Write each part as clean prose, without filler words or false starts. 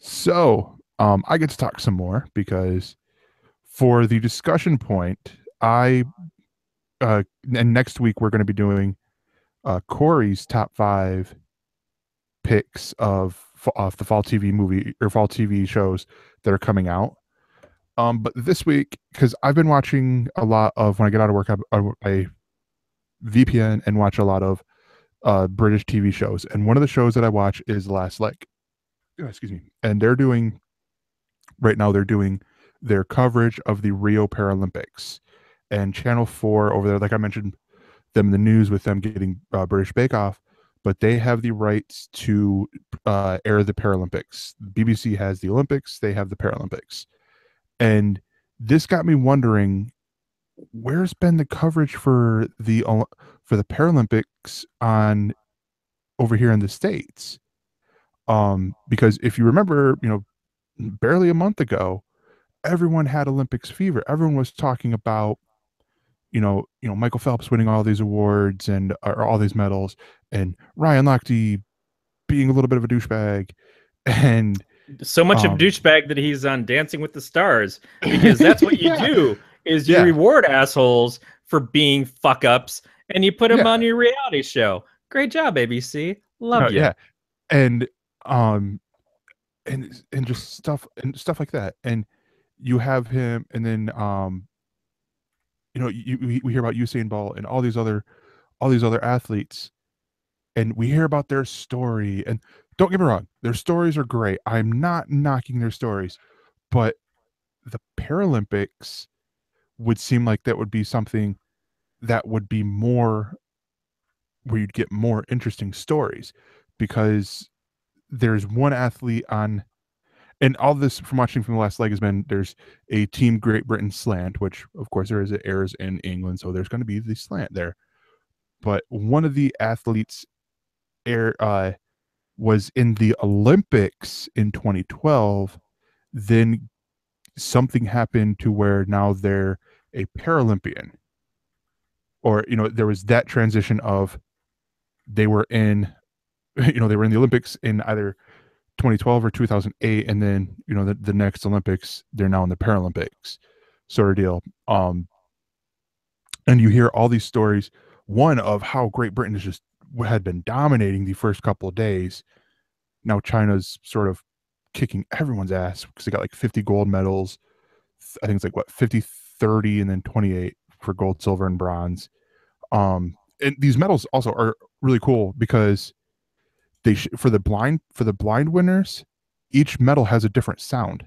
So, I get to talk some more because for the discussion point, and next week we're going to be doing Corey's top five picks of the fall TV movie or fall TV shows that are coming out. But this week, because I've been watching a lot of when I get out of work, I VPN and watch a lot of British TV shows, and one of the shows that I watch is Last Leg. Excuse me, and they're doing their coverage of the Rio Paralympics. And Channel 4 over there, like I mentioned them in the news with them getting British Bake Off, but they have the rights to air the Paralympics. BBC has the Olympics, they have the Paralympics. And this got me wondering, where's been the coverage for the Paralympics on over here in the States? Because if you remember, barely a month ago, everyone had Olympics fever. Everyone was talking about, Michael Phelps winning all these awards and or all these medals, and Ryan Lochte being a little bit of a douchebag, and So much of douchebag that he's on Dancing with the Stars, because that's what you do is you reward assholes for being fuck ups and you put them on your reality show. Great job, ABC. Love you. Yeah, and and just stuff like that, and you have him, and then we hear about Usain Bolt and all these other athletes, and we hear about their story. And don't get me wrong, their stories are great. I'm not knocking their stories, but the Paralympics would seem like that would be something that would be more where you'd get more interesting stories, because there's one athlete on, and all this from watching from the last leg has been, there's a Team Great Britain slant, which of course there is, it airs in England, so there's going to be the slant there. But one of the athletes was in the Olympics in 2012. Then something happened to where now they're a Paralympian, or there was that transition of they were in they were in the Olympics in either 2012 or 2008, and then the next Olympics they're now in the Paralympics sort of deal. And you hear all these stories, one of how Great Britain had been dominating the first couple of days. Now China's sort of kicking everyone's ass because they got like 50 gold medals. I think it's like what, 50, 30, and then 28 for gold, silver, and bronze. And these medals also are really cool because for the blind winners, each medal has a different sound.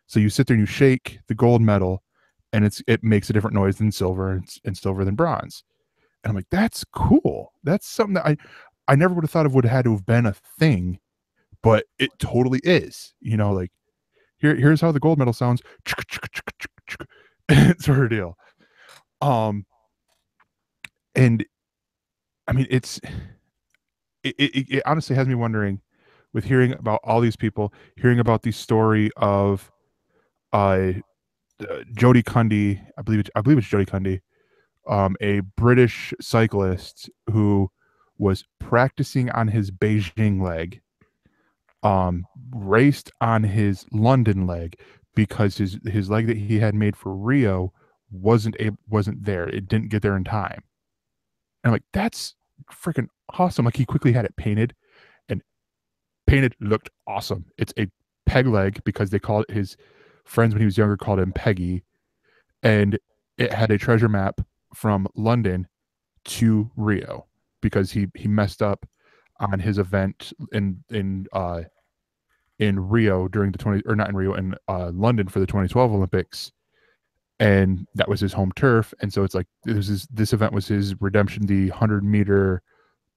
So you sit there and you shake the gold medal, and it makes a different noise than silver, and silver than bronze. And I'm like, that's cool. That's something that I never would have thought of would have had to have been a thing, but it totally is. Like here's how the gold medal sounds, sort of deal. And I mean, it honestly has me wondering, with hearing about all these people, hearing about the story of Jodie Cundy, I believe it's Jodie Cundy, a British cyclist who was practicing on his Beijing leg, raced on his London leg because his leg that he had made for Rio wasn't there. It didn't get there in time. And I'm like, that's freaking awesome. Like, he quickly had it painted, and painted looked awesome. It's a peg leg because they called it, his friends when he was younger called him Peggy, and it had a treasure map from London to Rio because he messed up on his event in Rio during the 20, or not in Rio, in London for the 2012 Olympics, and that was his home turf. And so it's like this event was his redemption, the 100-meter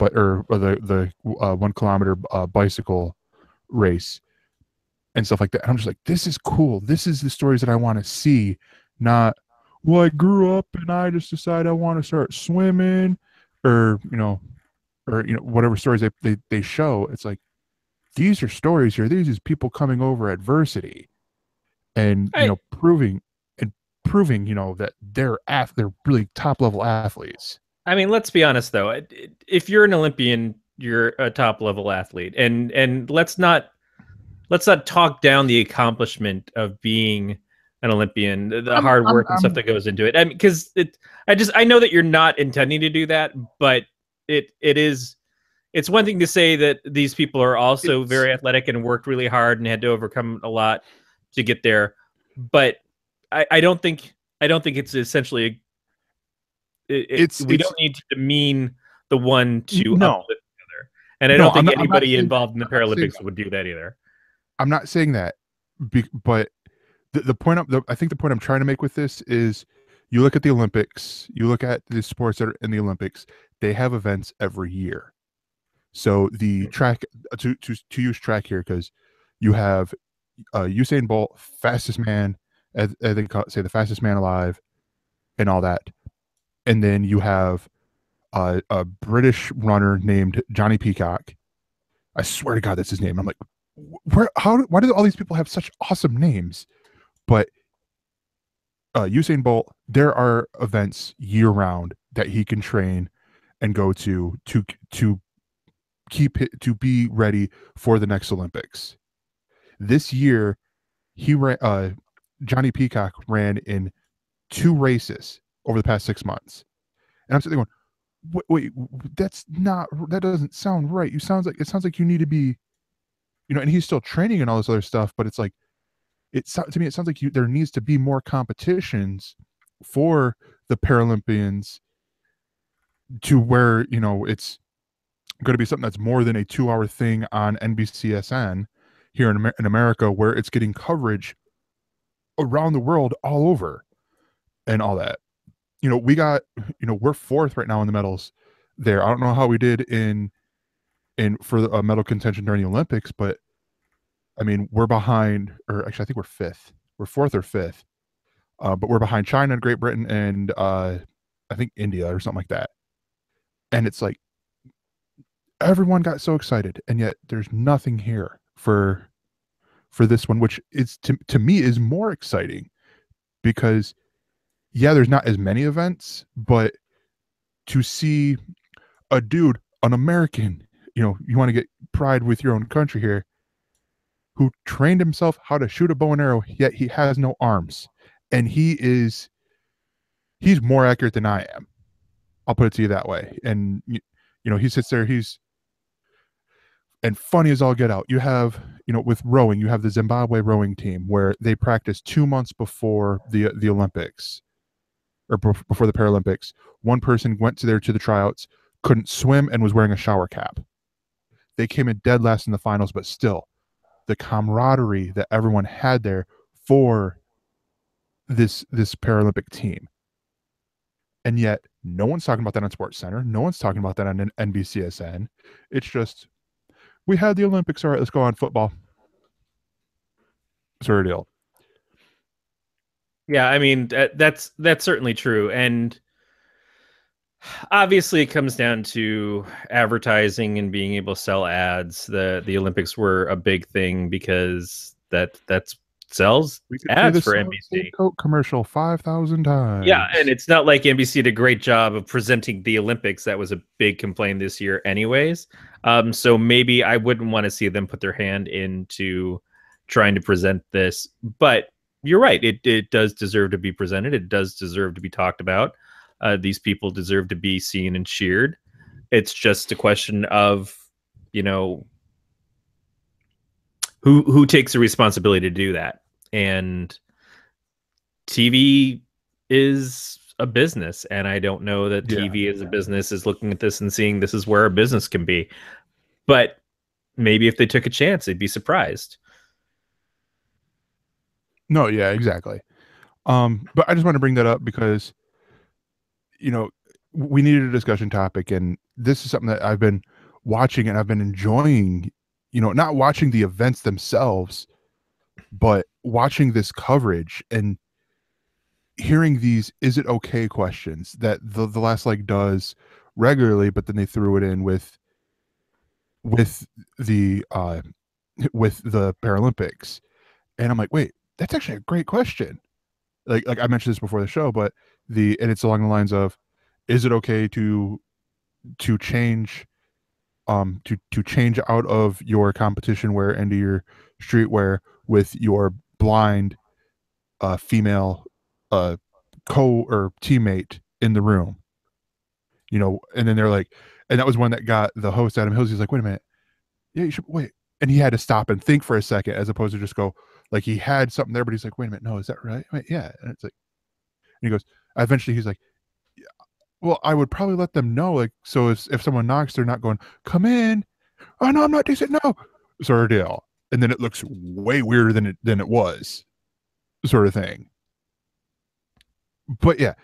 or the 1 kilometer bicycle race and stuff like that. And I'm just like, this is cool. This is the stories that I want to see, not, well, I grew up and I just decided I want to start swimming, or whatever stories they show. It's like, these are stories here. These are people coming over adversity and proving that they're really top level athletes. I mean, let's be honest though. If you're an Olympian, you're a top level athlete, and let's not let's not talk down the accomplishment of being an Olympian, the I'm, hard I'm, work and stuff I'm, that goes into it. I mean, because I know that you're not intending to do that, but it is. It's one thing to say that these people are also it's, very athletic and worked really hard and had to overcome a lot to get there, but I don't think it's essentially we it's don't need to demean the one to no, uplift the other, and I no, don't think I'm not anybody saying that. involved in the I'm not saying Paralympics that. would do that either. I'm not saying that. But the point I think the point I'm trying to make with this is, you look at the Olympics, you look at the sports that are in the Olympics, they have events every year. So the track, to use track here, because you have Usain Bolt, fastest man, as they say, the fastest man alive, and all that, and then you have a British runner named Johnny Peacock. I swear to God, that's his name. I'm like, why do all these people have such awesome names? But Usain Bolt, there are events year round that he can train and go to keep it, to be ready for the next Olympics. This year, he ran. Johnny Peacock ran in 2 races over the past 6 months, and I'm sitting there going, that doesn't sound right. It sounds like you need to be, and he's still training and all this other stuff, but it's like, to me it sounds like there needs to be more competitions for the Paralympians, to where it's going to be something that's more than a 2-hour thing on NBCSN here in America, where it's getting coverage around the world, all over, and all that. We got, we're fourth right now in the medals there. I don't know how we did in for the medal contention during the Olympics, but I mean, we're behind, or actually I think we're fifth. We're fourth or fifth. But we're behind China, Great Britain, and I think India or something like that. And it's like, everyone got so excited, and yet there's nothing here for this one, which is to me is more exciting, because yeah, there's not as many events, but to see a dude, an American, you want to get pride with your own country here, who trained himself how to shoot a bow and arrow, yet he has no arms, and he's more accurate than I am. I'll put it to you that way. And he sits there, and funny as all get out. You have, with rowing, you have the Zimbabwe rowing team, where they practice 2 months before the Olympics, or before the Paralympics. One person went to the tryouts, couldn't swim, and was wearing a shower cap. They came in dead last in the finals, but still, the camaraderie that everyone had there for this Paralympic team. And yet, no one's talking about that on Sports Center. No one's talking about that on NBCSN. It's just, we had the Olympics. All right, let's go on football. Sort of deal. Yeah, I mean that's certainly true, and obviously it comes down to advertising and being able to sell ads. The Olympics were a big thing because that's sells We could see ads the for Save NBC. Coke commercial 5,000 times. Yeah, and it's not like NBC did a great job of presenting the Olympics. That was a big complaint this year, anyways. So maybe I wouldn't want to see them put their hand into trying to present this. But you're right; it does deserve to be presented. It does deserve to be talked about. These people deserve to be seen and cheered. It's just a question of, who takes the responsibility to do that, and TV is a business, and I don't know that TV as a business is looking at this and seeing this is where a business can be. But maybe if they took a chance, they'd be surprised. No, yeah, exactly. But I just want to bring that up because, we needed a discussion topic, and this is something that I've been watching and I've been enjoying, not watching the events themselves, but watching this coverage and hearing these "is it okay" questions that the Last Leg does regularly, but then they threw it in with the with the Paralympics. And I'm like, wait, that's actually a great question. Like I mentioned this before the show, but and it's along the lines of, is it okay to change to change out of your competition wear into your streetwear with your blind female co or teammate in the room, and then they're like, and that was one that got the host Adam Hills. He's like, wait a minute, yeah, you should wait, and he had to stop and think for a second as opposed to just go like he had something there, but he's like, wait a minute, no, is that right? Wait, yeah, and it's like, and he goes, eventually he's like, yeah, well, I would probably let them know, like, so if someone knocks, they're not going, come in, oh no, I'm not decent, no, sort of deal, and then it looks way weirder than it was, sort of thing. But yeah,